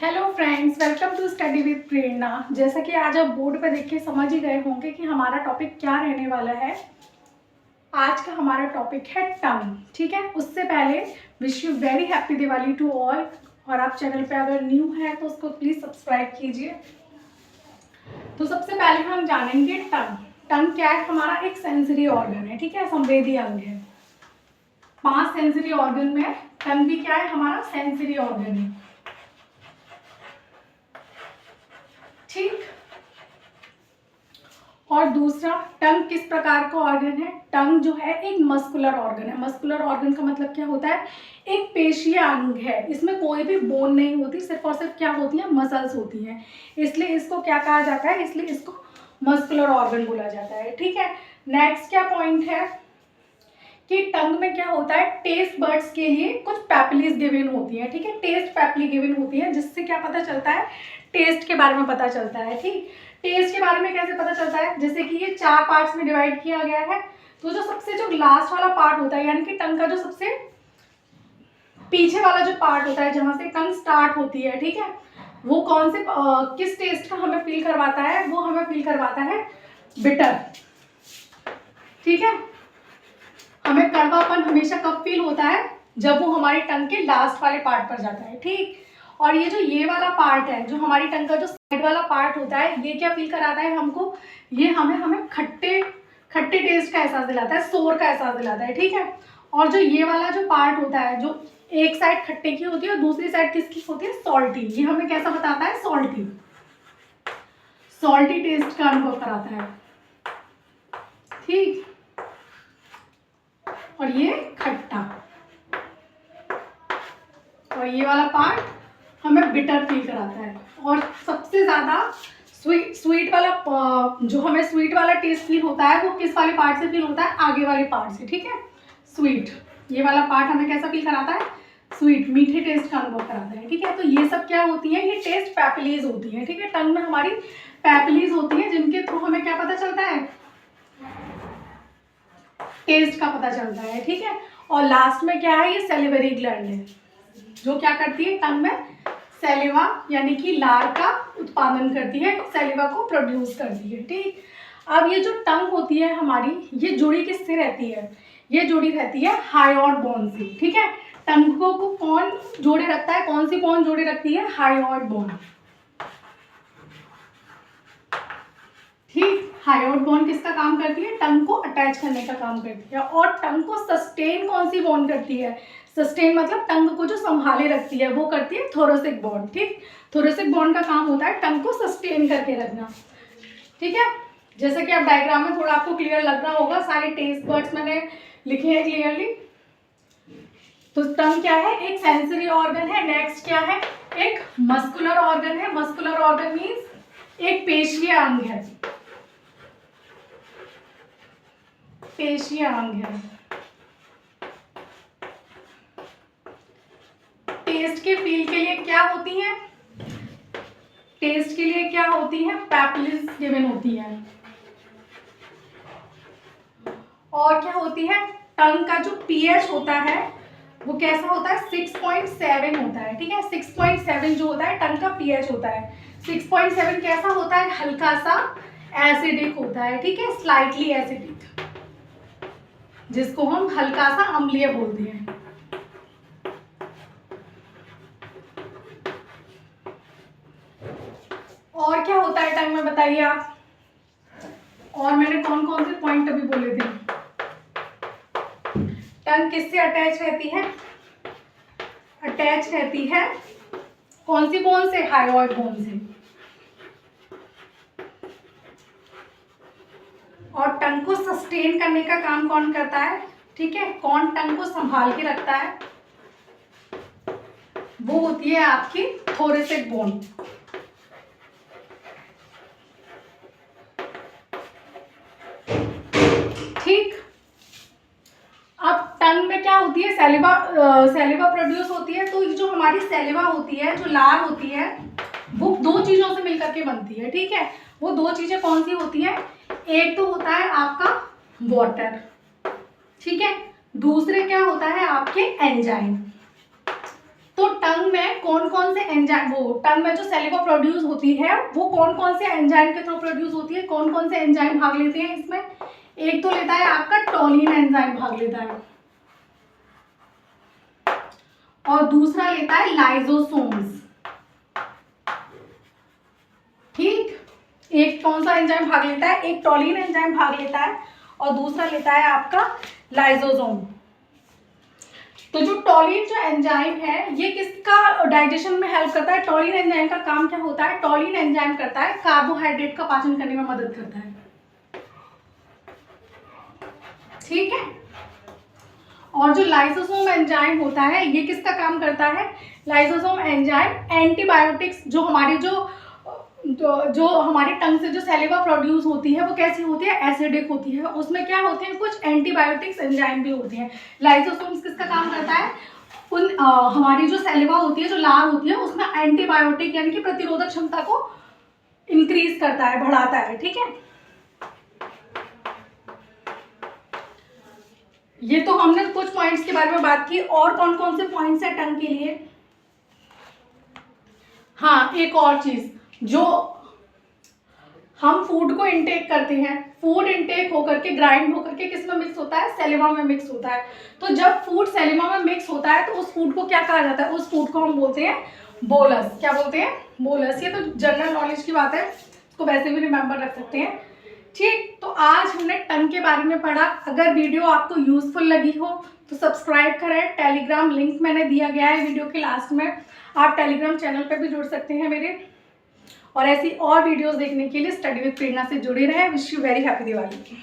Hello friends, welcome to study with Prerna. जैसा कि आज आप बोर्ड पे देख के समझ ही गए होंगे कि हमारा टॉपिक क्या रहने वाला है। आज का हमारा टॉपिक है टंग। ठीक है, उससे पहले wish you very happy Diwali to all. और आप चैनल पे अगर न्यू है तो उसको प्लीज़ सब्सक्राइब कीजिए। तो सबसे पहले हम जानेंगे टंग। टंग क्या है? हमारा एक सेंसरी ऑर्गन है। ठीक है, संवेदी अंग है। 5 सेंसरी ऑर्गन में टंग भी क्या है? हमारा सेंसरी ऑर्गन है। ठीक। और दूसरा, टंग किस प्रकार का ऑर्गन है? टंग जो है एक मस्कुलर ऑर्गन है। मस्कुलर ऑर्गन का मतलब क्या होता है? एक पेशीय अंग है। इसमें कोई भी बोन नहीं होती, सिर्फ और सिर्फ क्या होती है? मसल्स होती हैं। इसलिए इसको क्या कहा जाता है? इसलिए इसको मस्कुलर ऑर्गन बोला जाता है। ठीक है। नेक्स्ट क्या पॉइंट है कि टंग में क्या होता है? टेस्ट बर्ड्स के लिए कुछ पैपिलीज गिवन होती है। ठीक है, टेस्ट पैपिली गिवन होती है, जिससे क्या पता चलता है? टेस्ट के बारे में पता चलता है। ठीक, टेस्ट के बारे में कैसे पता चलता है? जैसे कि ये 4 पार्ट्स में डिवाइड किया गया है, तो जो लास्ट वाला पार्ट होता है, यानी कि टंग का जो सबसे पीछे वाला जो पार्ट होता है, जहां से टंग स्टार्ट होती है, ठीक है, वो कौन से किस टेस्ट का हमें फील करवाता है? वो हमें फील करवाता है बिटर। ठीक है, हमें कड़वापन हमेशा कब फील होता है? जब वो हमारी टंग के लास्ट वाले पार्ट पर जाता है। ठीक, और ये वाला पार्ट है, जो हमारी टंग का जो साइड वाला पार्ट होता है, ये क्या फील कराता है हमको? ये हमें खट्टे टेस्ट का एहसास दिलाता है, सोर का एहसास दिलाता है। ठीक है, और जो ये वाला जो पार्ट होता है, जो एक साइड खट्टे की होती है और दूसरी साइड किसकी होती है? सॉल्टी। ये हमें कैसा बताता है? सॉल्टी टेस्ट का अनुभव कराता है। ठीक, और ये खट्टा, और ये वाला पार्ट हमें बिटर फील कराता है। और सबसे ज्यादा स्वीट वाला जो हमें स्वीट वाला टेस्ट फील होता है, वो किस वाले पार्ट से फील होता है? आगे वाले पार्ट से। ठीक है, स्वीट, ये वाला पार्ट हमें कैसा फील कराता है? स्वीट, मीठे टेस्ट का अनुभव कराता है। ठीक है, तो ये सब क्या होती है? ये टेस्ट पैपिलीज होती है। ठीक है, टंग में हमारी पैपिलीज होती है, जिनके थ्रू हमें क्या पता चलता है? टेस्ट का पता चलता है। ठीक है, और लास्ट में क्या है? ये सेलिवरी ग्लैंड है, जो क्या करती है? टंग में सेलिवा यानी कि लार का उत्पादन करती है, सेलिवा को प्रोड्यूस करती है। ठीक, अब ये जो टंग होती है हमारी, ये जुड़ी किससे रहती है? ये जुड़ी रहती है हायोइड बोन से। ठीक है, टंग को कौन जोड़े रखता है? कौन सी बोन जोड़े रखती है? Hyoid bone. ठीक, हायोइड बोन किसका काम करती है? टंग को अटैच करने का काम करती है। और टंग को सस्टेन कौन सी बोन करती है? सस्टेन मतलब टंग को जो संभाले रखती है, वो करती है थोरेसिक बोन। ठीक, थोरेसिक बोन का काम होता है टंग को सस्टेन करके रखना। ठीक है, जैसे कि आप डायग्राम में थोड़ा आपको क्लियर लग रहा होगा, सारे टेस्ट बर्ड्स मैंने लिखे हैं क्लियरली। तो टंग क्या है? एक सेंसरी ऑर्गन है। नेक्स्ट क्या है? एक मस्कुलर ऑर्गन है। मस्कुलर ऑर्गन मीन्स एक पेशीय अंग है। पेशीय अंग है। टेस्ट के फील के लिए क्या होती है? टेस्ट के लिए क्या होती है? पैपिलीज गिवन होती है। और क्या होती है? टंग का जो पीएच होता है वो कैसा होता है? 6.7 होता है। ठीक है, 6.7 जो होता है टंग का पीएच होता है। 6.7 कैसा होता है? हल्का सा एसिडिक होता है। ठीक है, स्लाइटली एसिडिक, जिसको हम हल्का सा अम्लीय बोलते हैं। और क्या होता है टंग में, बताइए आप? और मैंने कौन कौन से पॉइंट अभी बोले थे? टंग किससे अटैच रहती है? अटैच रहती है कौन सी बोन से? हायोइड बोन से। और टंग को सस्टेन करने का काम कौन करता है? ठीक है, कौन टंग को संभाल के रखता है? वो होती है आपकी थोरेसिक बोन। ठीक, अब टंग में क्या होती है? सेलिवा प्रोड्यूस होती है। तो जो हमारी सेलिवा होती है, जो लार होती है, वो 2 चीजों से मिलकर के बनती है। ठीक है, वो 2 चीजें कौन सी होती है? एक तो होता है आपका वाटर, ठीक है, दूसरे क्या होता है? आपके एंजाइम। तो टंग में कौन कौन से एंजाइम, वो टंग में जो सैलिवा प्रोड्यूस होती है वो कौन कौन से एंजाइम के थ्रू प्रोड्यूस होती है, कौन कौन से एंजाइम भाग लेते हैं इसमें? एक तो लेता है आपका टॉलिन एंजाइम भाग लेता है, और दूसरा लेता है लाइजोसोम्स। ठीक, एक कौन सा एंजाइम भाग लेता है? एक टॉलिन एंजाइम भाग लेता है और दूसरा लेता है आपका लाइजोसोम। तो जो टॉलिन जो एंजाइम है ये किसका डाइजेशन में हेल्प करता है? टॉलिन एंजाइम का काम क्या होता है? टॉलिन एंजाइम करता है कार्बोहाइड्रेट का पाचन करने में मदद करता है। ठीक है, और जो लाइसोसोम एंजाइम होता है ये किसका काम करता है? लाइसोसोम एंजाइम एंटीबायोटिक्स, जो हमारी जो हमारी टंग से जो सैलिवा प्रोड्यूस होती है वो कैसी होती है? एसिडिक होती है। उसमें क्या होते हैं? कुछ एंटीबायोटिक्स एंजाइम भी होते हैं। लाइसोसोम्स किसका काम करता है? हमारी जो सैलिवा होती है, जो लार होती है, उसमें एंटीबायोटिक यानी कि प्रतिरोधक क्षमता को इंक्रीज करता है, बढ़ाता है। ठीक है, ये तो हमने कुछ पॉइंट्स के बारे में बात की। और कौन कौन से पॉइंट्स है टंग के लिए? हाँ, एक और चीज, जो हम फूड को इंटेक करते हैं, फूड इंटेक होकर के ग्राइंड होकर के किस में मिक्स होता है? सैलिवा में मिक्स होता है। तो जब फूड सैलिवा में मिक्स होता है तो उस फूड को क्या कहा जाता है? उस फूड को हम बोलते हैं बोलस। क्या बोलते हैं? बोलस। ये तो जनरल नॉलेज की बात है, इसको वैसे भी रिमेंबर रख सकते हैं। ठीक, तो आज हमने टंग के बारे में पढ़ा। अगर वीडियो आपको यूजफुल लगी हो तो सब्सक्राइब करें। टेलीग्राम लिंक मैंने दिया गया है वीडियो के लास्ट में, आप टेलीग्राम चैनल पर भी जुड़ सकते हैं मेरे। और ऐसी और वीडियोस देखने के लिए स्टडी विद प्रेरणा से जुड़े रहें। Wish you very happy Diwali.